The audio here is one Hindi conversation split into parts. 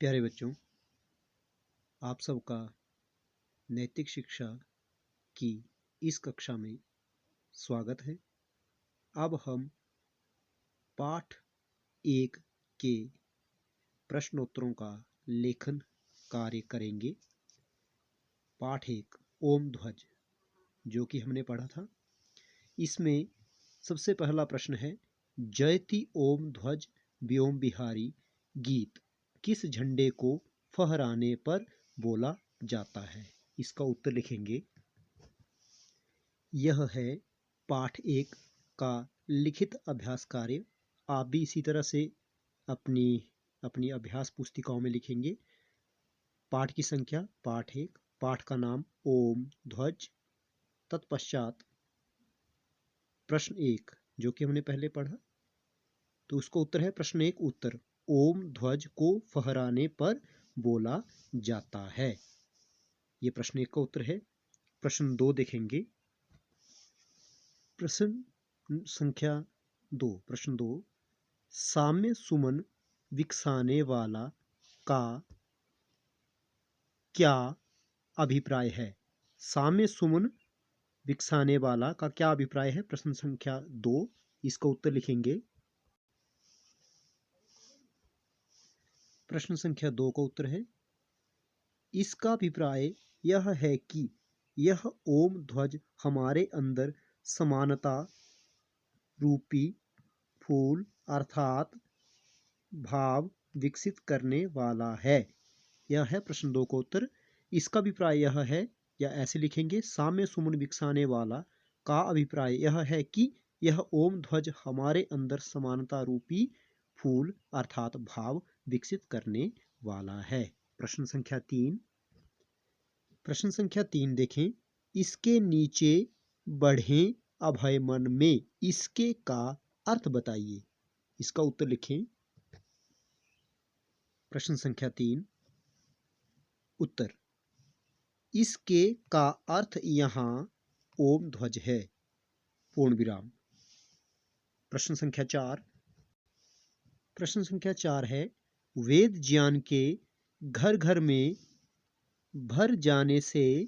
प्यारे बच्चों, आप सबका नैतिक शिक्षा की इस कक्षा में स्वागत है। अब हम पाठ 1 के प्रश्नोत्तरों का लेखन कार्य करेंगे। पाठ 1 ओम ध्वज, जो कि हमने पढ़ा था। इसमें सबसे पहला प्रश्न है, जयति ओम ध्वज व्योम बिहारी गीत किस झंडे को फहराने पर बोला जाता है? इसका उत्तर लिखेंगे। यह है पाठ 1 का लिखित अभ्यास कार्य। आप भी इसी तरह से अपनी अभ्यास पुस्तिकाओं में लिखेंगे। पाठ की संख्या पाठ 1, पाठ का नाम ओम ध्वज। तत्पश्चात प्रश्न 1 जो कि हमने पहले पढ़ा, तो उसका उत्तर है प्रश्न 1 उत्तर ओम ध्वज को फहराने पर बोला जाता है। ये प्रश्न 1 का उत्तर है। प्रश्न 2 देखेंगे। प्रश्न संख्या 2 प्रश्न 2 साम्य सुमन विकसाने वाला का क्या अभिप्राय है? साम्य सुमन विकसाने वाला का क्या अभिप्राय है? प्रश्न संख्या 2, इसका उत्तर लिखेंगे। प्रश्न संख्या 2 का उत्तर है, इसका अभिप्राय यह है कि यह ओम ध्वज हमारे अंदर समानता रूपी फूल अर्थात भाव विकसित करने वाला है। यह है प्रश्न 2 का उत्तर। इसका अभिप्राय यह है, या ऐसे लिखेंगे, साम्य सुमन विकसाने वाला का अभिप्राय यह है कि यह ओम ध्वज हमारे अंदर समानता रूपी फूल अर्थात भाव विकसित करने वाला है। प्रश्न संख्या 3 देखें। इसके नीचे बढ़ें अभय मन में, इसके का अर्थ बताइए। इसका उत्तर लिखें। प्रश्न संख्या 3 उत्तर, इसके का अर्थ यहाँ ओम ध्वज है, पूर्ण विराम। प्रश्न संख्या 4 है, वेद ज्ञान के घर घर में भर जाने से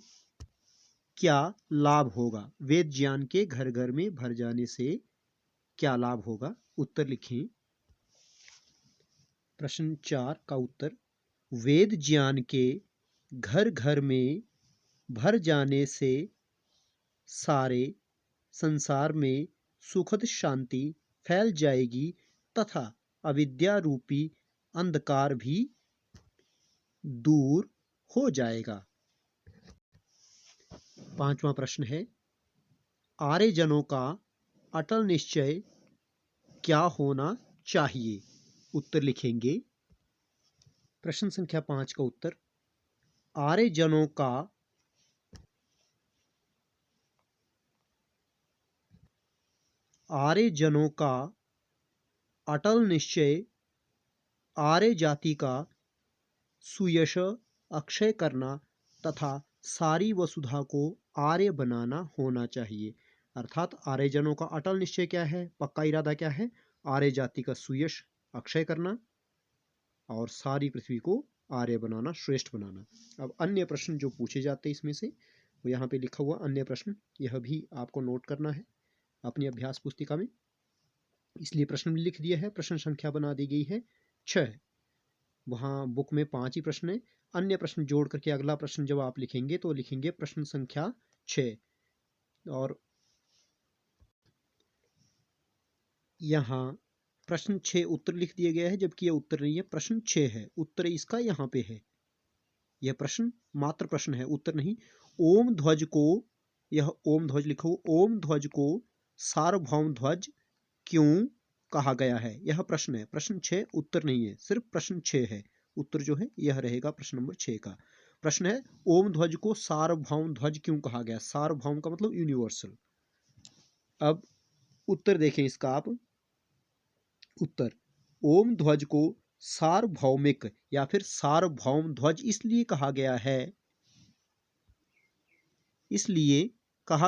क्या लाभ होगा? वेद ज्ञान के घर घर में भर जाने से क्या लाभ होगा? उत्तर लिखें। प्रश्न 4 का उत्तर, वेद ज्ञान के घर घर में भर जाने से सारे संसार में सुखद शांति फैल जाएगी तथा अविद्या रूपी अंधकार भी दूर हो जाएगा। 5वां प्रश्न है, आर्यजनों का अटल निश्चय क्या होना चाहिए? उत्तर लिखेंगे। प्रश्न संख्या 5 का उत्तर, आर्यजनों का अटल निश्चय आर्य जाति का सुयश अक्षय करना तथा सारी वसुधा को आर्य बनाना होना चाहिए। अर्थात आर्यजनों का अटल निश्चय क्या है, पक्का इरादा क्या है? आर्य जाति का सुयश अक्षय करना और सारी पृथ्वी को आर्य बनाना, श्रेष्ठ बनाना। अब अन्य प्रश्न जो पूछे जाते हैं इसमें से, वो यहाँ पे लिखा हुआ अन्य प्रश्न, यह भी आपको नोट करना है अपनी अभ्यास पुस्तिका में, इसलिए प्रश्न लिख दिया है। प्रश्न संख्या बना दी गई है 6। वहाँ बुक में 5 ही प्रश्न है। अन्य प्रश्न जोड़ करके अगला प्रश्न जब आप लिखेंगे तो लिखेंगे प्रश्न संख्या 6। और यहाँ प्रश्न 6 उत्तर लिख दिया गया है, जबकि यह उत्तर नहीं है, प्रश्न 6 है। उत्तर इसका यहाँ पे है। यह प्रश्न मात्र प्रश्न है, उत्तर नहीं। ओम ध्वज को, यह ओम ध्वज लिखो, ओम ध्वज को सार्वभौम ध्वज क्यों कहा गया है? यह प्रश्न है। प्रश्न 6 उत्तर नहीं है, सिर्फ प्रश्न 6 है। उत्तर जो है यह रहेगा प्रश्न नंबर 6 का। प्रश्न है, ओम ध्वज को सार्वभौम ध्वज क्यों कहा गया? सार्वभौम का मतलब यूनिवर्सल। अब उत्तर देखें इसका आप। उत्तर, ओम ध्वज को सार्वभौमिक या फिर सार्वभौम ध्वज इसलिए कहा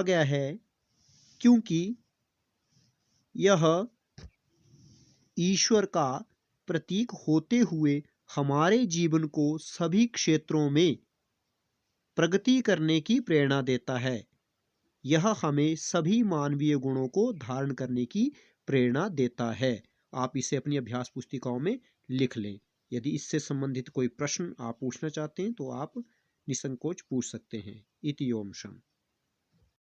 गया है क्योंकि यह ईश्वर का प्रतीक होते हुए हमारे जीवन को सभी क्षेत्रों में प्रगति करने की प्रेरणा देता है। यह हमें सभी मानवीय गुणों को धारण करने की प्रेरणा देता है। आप इसे अपनी अभ्यास पुस्तिकाओं में लिख लें। यदि इससे संबंधित कोई प्रश्न आप पूछना चाहते हैं तो आप निसंकोच पूछ सकते हैं। इति ओम शम।